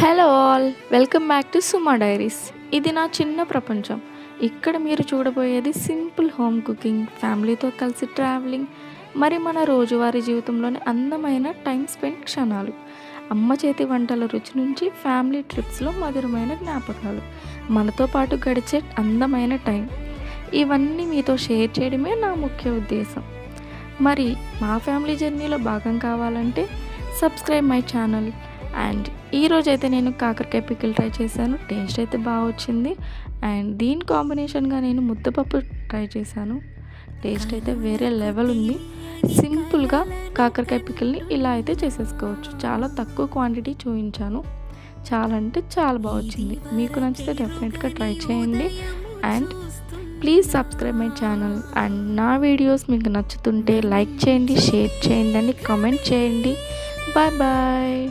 Hello all, welcome back to Suma diaries. ఇది నా చిన్న ప్రపంచం. ఇక్కడ మీరు చూడబోయేది సింపుల్ హోమ్ కుకింగ్, ఫ్యామిలీతో కలిసి ట్రావెలింగ్, మరి మన రోజువారీ జీవితంలోని అందమైన టైం స్పెండ్ క్షణాలు, అమ్మ చేతి వంటల రుచి నుంచి ఫ్యామిలీ ట్రిప్స్లో మధురమైన జ్ఞాపకాలు, మనతో పాటు గడిచే అందమైన టైం, ఇవన్నీ మీతో షేర్ చేయడమే నా ముఖ్య ఉద్దేశం. మరి మా ఫ్యామిలీ జర్నీలో భాగం కావాలంటే సబ్స్క్రైబ్ మై ఛానల్. అండ్ ఈరోజైతే నేను కాకరకాయ పికిల్ ట్రై చేశాను. టేస్ట్ అయితే బాగా వచ్చింది. అండ్ దీని కాంబినేషన్గా నేను ముద్దపప్పు ట్రై చేశాను. టేస్ట్ అయితే వేరే లెవెల్ ఉంది. సింపుల్గా కాకరకాయ పికిల్ని ఇలా అయితే చేసేసుకోవచ్చు. చాలా తక్కువ క్వాంటిటీ చూపించాను. చాలా అంటే చాలా బాగా వచ్చింది. మీకు నచ్చితే డెఫినెట్గా ట్రై చేయండి. And please subscribe my channel. And నా వీడియోస్ మీకు నచ్చుతుంటే లైక్ చేయండి, షేర్ చేయండి, అని కామెంట్ చేయండి. Bye bye.